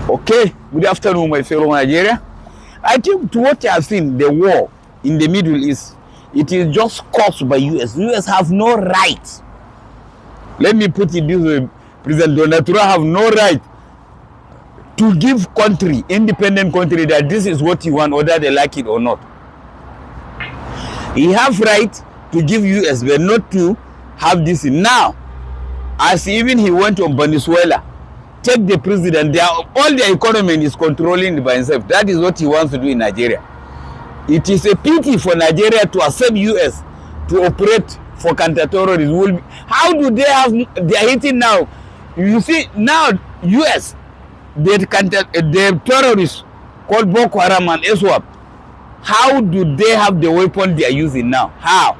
Okay, good afternoon, my fellow Nigeria. I think to what I have seen, the war in the Middle East, it is just caused by US. US have no right. Let me put it this way: President Donald Trump have no right to give country, independent country, that this is what he want, whether they like it or not. He have right to give US, but not to have this now. As even he went on Venezuela, take the president, all the economy is controlling by himself. That is what he wants to do in Nigeria. It is a pity for Nigeria to accept US to operate for counter-terrorism. How do they have, they are hitting now? You see, now US, the terrorists called Boko Haram and ISWAP, how do they have the weapon they are using now? How?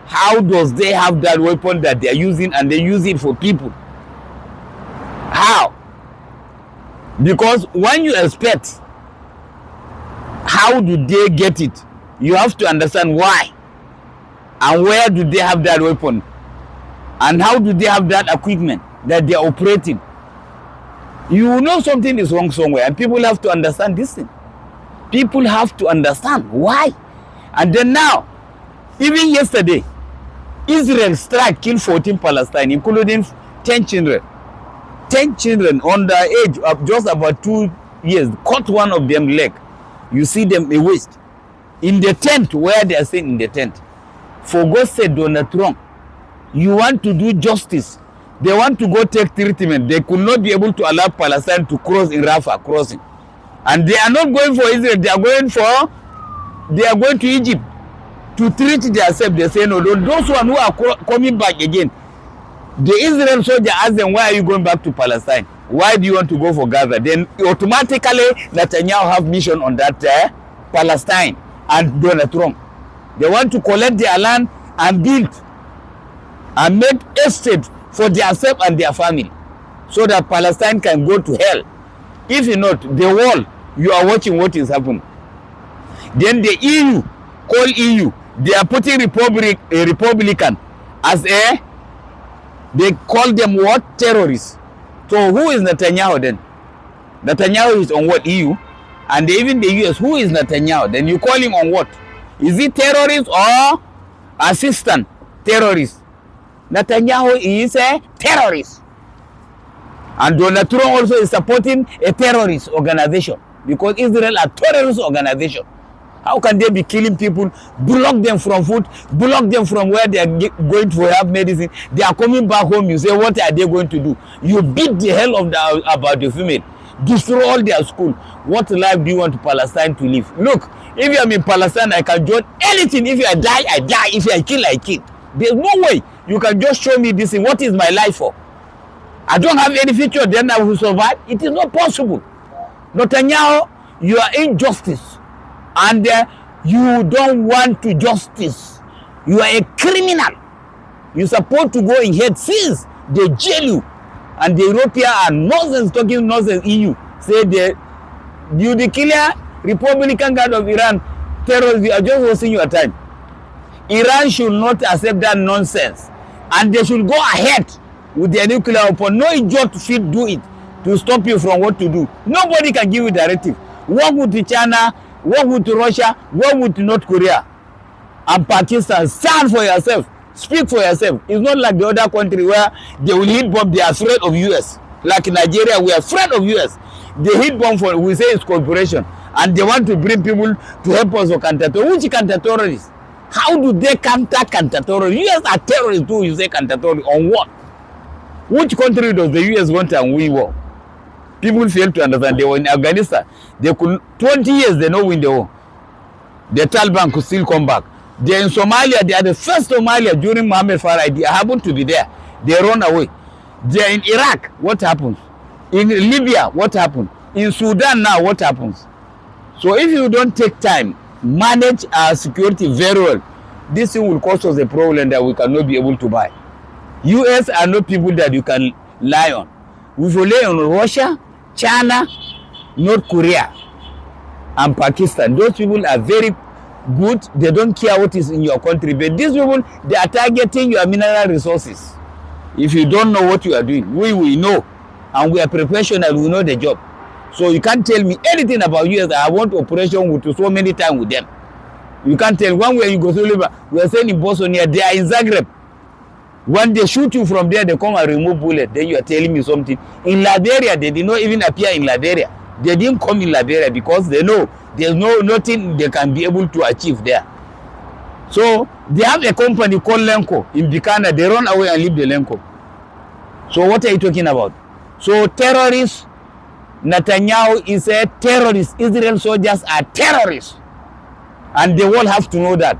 How does they have that weapon that they are using and they use it for people? How? Because when you expect, how do they get it? You have to understand why and where do they have that weapon and how do they have that equipment that they are operating. You know something is wrong somewhere, and people have to understand this thing. People have to understand why. And then now, even yesterday, Israel strike killed 14 Palestinians, including 10 children. 10 children on the age of just about 2 years, cut one of them leg. You see them a waist. In the tent, where they are staying in the tent. For God said, Donald Trump, you want to do justice. They want to go take treatment. They could not be able to allow Palestine to cross in Rafah crossing. And they are not going for Israel. They are going to Egypt to treat themselves. They say, no, those one who are coming back again, the Israel soldier asked them, why are you going back to Palestine? Why do you want to go for Gaza? Then automatically Netanyahu have mission on that Palestine and Donald Trump. They want to collect their land and build and make estate for themselves and their family, so that Palestine can go to hell. If not, the world, you are watching what is happening. Then the EU, call EU, they are putting Republican as they call them what? Terrorists. So who is Netanyahu then? Netanyahu is on what? EU. And even the US, who is Netanyahu? Then you call him on what? Is he terrorist or assistant terrorist? Netanyahu is a terrorist. And Donald Trump also is supporting a terrorist organization, because Israel is a terrorist organization. How can they be killing people, block them from food, block them from where they are going to have medicine? They are coming back home. You say, what are they going to do? You beat the hell about the female, destroy all their school. What life do you want Palestine to live? Look, if I'm in Palestine, I can join anything. If I die, I die. If I kill, I kill. There's no way you can just show me this thing. What is my life for? I don't have any future, then I will survive. It is not possible. Netanyahu, you are injustice. And you don't want to justice. You are a criminal. You're supposed to go in head since they jail you. And the European are nonsense, talking nonsense. EU say you declare Republican Guard of Iran terrorists. You are just wasting your time. Iran should not accept that nonsense. And they should go ahead with their nuclear weapon. No idiot should do it to stop you from what to do. Nobody can give you directive. Work with China, work with Russia, work with North Korea and Pakistan. Stand for yourself. Speak for yourself. It's not like the other country where they will hit bomb. They are afraid of US. Like Nigeria, we are afraid of US. They hit bomb for, we say it's cooperation. And they want to bring people to help us for counter-terrorism. Which counter-terrorists? How do they counter-terrorism? US are terrorists too, you say counter-terrorism. On what? Which country does the US want and we war? People fail to understand. They were in Afghanistan. They could 20 years they don't win the war. The Taliban could still come back. They're in Somalia. They are the first Somalia during Mohammed Farah. They happened to be there. They run away. They're in Iraq. What happens? In Libya, what happened? In Sudan now, what happens? So if you don't take time, manage our security very well, this thing will cause us a problem that we cannot be able to buy. US are not people that you can lie on. We rely on Russia, China, North Korea, and Pakistan. Those people are very good. They don't care what is in your country. But these people, they are targeting your mineral resources. If you don't know what you are doing, we know. And we are professional, we know the job. So you can't tell me anything about US. I want operation with so many times with them. You can't tell one way you go to Libya. We are saying in Bosnia, they are in Zagreb. When they shoot you from there, they come and remove bullet. Then you are telling me something. In Liberia, they did not even appear in Liberia. They didn't come in Liberia because they know there's nothing they can be able to achieve there. So they have a company called Lenko in Bikana. They run away and leave the Lenko. So what are you talking about? So terrorists, Netanyahu is a terrorist. Israel soldiers are terrorists. And the world have to know that.